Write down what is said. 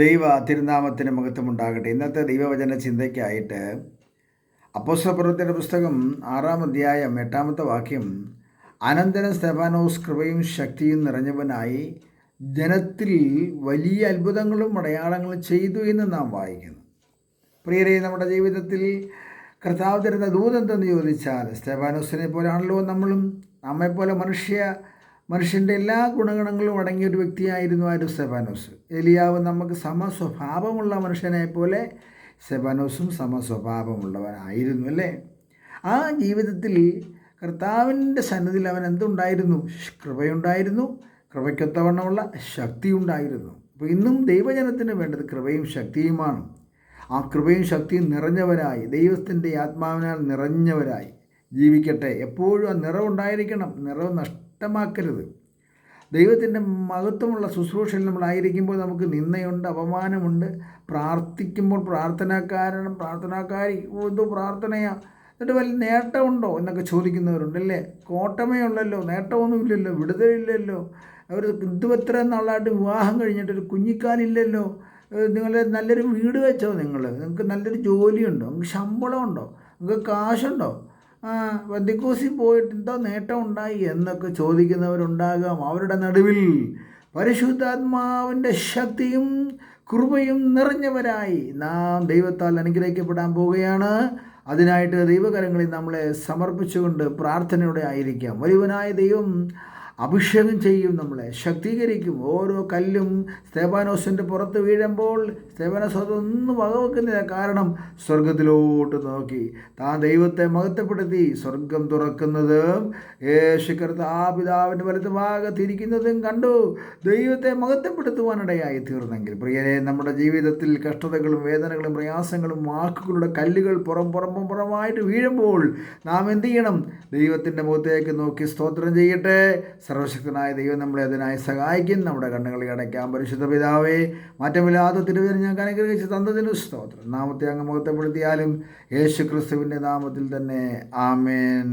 ദൈവ തിരുനാമത്തിന് മഹത്വമുണ്ടാകട്ടെ. ഇന്നത്തെ ദൈവവചന ചിന്തയ്ക്കായിട്ട് അപ്പോസ്തലപ്രവൃത്തിയുടെ പുസ്തകം 6-ാം അധ്യായം 8-ാമത്തെ വാക്യം, അനന്തരം സ്തെഫാനോസ് കൃപയും ശക്തിയും നിറഞ്ഞവനായി ജനത്തിൽ വലിയ അത്ഭുതങ്ങളും അടയാളങ്ങളും ചെയ്തു എന്ന് നാം വായിക്കുന്നു. പ്രിയരെ, നമ്മുടെ ജീവിതത്തിൽ കർത്താവ് തരുന്ന ദൂതെന്തെന്ന് ചോദിച്ചാൽ, സ്തെഫാനോസിനെ പോലെയാണല്ലോ നമ്മളും. നമ്മെപ്പോലെ മനുഷ്യൻ്റെ എല്ലാ ഗുണഗണങ്ങളും അടങ്ങിയ ഒരു വ്യക്തിയായിരുന്നു ആരും സ്തെഫാനോസ്. ഏലിയാവ് നമുക്ക് സമസ്വഭാവമുള്ള മനുഷ്യനെ പോലെ സ്തെഫാനോസും സമസ്വഭാവമുള്ളവനായിരുന്നു, അല്ലേ? ആ ജീവിതത്തിൽ കർത്താവിൻ്റെ സന്നിധിയിൽ അവൻ എന്തുണ്ടായിരുന്നു? കൃപയുണ്ടായിരുന്നു, കൃപയ്ക്കൊത്തവണ്ണമുള്ള ശക്തി ഉണ്ടായിരുന്നു. അപ്പോൾ ഇന്നും ദൈവജനത്തിന് വേണ്ടത് കൃപയും ശക്തിയുമാണ്. ആ കൃപയും ശക്തിയും നിറഞ്ഞവരായി, ദൈവത്തിൻ്റെ ആത്മാവിനാൽ നിറഞ്ഞവരായി ജീവിക്കട്ടെ. എപ്പോഴും ആ നിറവുണ്ടായിരിക്കണം, നിറവ് നഷ്ടമാക്കരുത്. ദൈവത്തിൻ്റെ മഹത്വമുള്ള ശുശ്രൂഷയിൽ നമ്മളായിരിക്കുമ്പോൾ നമുക്ക് നിന്ദയുണ്ട്, അപമാനമുണ്ട്. പ്രാർത്ഥിക്കുമ്പോൾ പ്രാർത്ഥനാക്കാരി എന്തോ പ്രാർത്ഥനയാ, എന്നിട്ട് വലിയ നേട്ടമുണ്ടോ എന്നൊക്കെ ചോദിക്കുന്നവരുണ്ടല്ലേ. കോട്ടമേ ഉള്ളല്ലോ, നേട്ടമൊന്നുമില്ലല്ലോ, വിടുതലില്ലല്ലോ. അവർ ഇതുവത്ര നാളായിട്ട് വിവാഹം കഴിഞ്ഞിട്ടൊരു കുഞ്ഞിക്കാലില്ലല്ലോ. നിങ്ങൾ നല്ലൊരു വീട് വെച്ചോ, നിങ്ങൾക്ക് നല്ലൊരു ജോലിയുണ്ടോ, നിങ്ങൾക്ക് ശമ്പളമുണ്ടോ, നിങ്ങൾക്ക് കാശുണ്ടോ, പെന്തക്കോസിൽ പോയിട്ട് എന്തോ നേട്ടം ഉണ്ടായി എന്നൊക്കെ ചോദിക്കുന്നവരുണ്ടാകാം. അവരുടെ നടുവിൽ പരിശുദ്ധാത്മാവിൻ്റെ ശക്തിയും കൃപയും നിറഞ്ഞവരായി നാം ദൈവത്താൽ അനുഗ്രഹിക്കപ്പെടാൻ പോവുകയാണ്. അതിനായിട്ട് ദൈവകരങ്ങളിൽ നമ്മളെ സമർപ്പിച്ചുകൊണ്ട് പ്രാർത്ഥനയോടെ ആയിരിക്കാം. വലിയവനായ ദൈവം അഭിഷേകം ചെയ്യും, നമ്മളെ ശക്തീകരിക്കും. ഓരോ കല്ലും സ്തെഫാനോസിൻ്റെ പുറത്ത് വീഴുമ്പോൾ സ്തെഫാനോസ് അതൊന്നും വകവെക്കുന്നില്ല. കാരണം സ്വർഗത്തിലോട്ട് നോക്കി താൻ ദൈവത്തെ മഹത്വപ്പെടുത്തി. സ്വർഗം തുറക്കുന്നത് യേശു പിതാവിൻ്റെ വലത്ത് ഭാഗത്തിരിക്കുന്നതും കണ്ടു ദൈവത്തെ മഹത്വപ്പെടുത്തുവാനിടയായി തീർന്നെങ്കിൽ, പ്രിയരെ, നമ്മുടെ ജീവിതത്തിൽ കഷ്ടതകളും വേദനകളും പ്രയാസങ്ങളും വാക്കുകളുടെ കല്ലുകൾ പുറമായിട്ട് വീഴുമ്പോൾ നാം എന്ത് ചെയ്യണം? ദൈവത്തിൻ്റെ മുഖത്തേക്ക് നോക്കി സ്തോത്രം ചെയ്യട്ടെ. സർവശക്തനായ ദൈവം നമ്മളെ അതിനായി സഹായിക്കും. നമ്മുടെ കണ്ണുകളിൽ അടയ്ക്കാം. പരിശുദ്ധ പിതാവേ, മാറ്റമില്ലാത്ത തിരുവചനം ഞങ്ങൾക്ക് അനുഗ്രഹിച്ച് തന്നതിന് സ്തോത്രം. നാമത്തെ അങ്ങ് മഹത്വപ്പെടുത്തിയാലും യേശു ക്രിസ്തുവിൻ്റെ നാമത്തിൽ തന്നെ. ആമേൻ.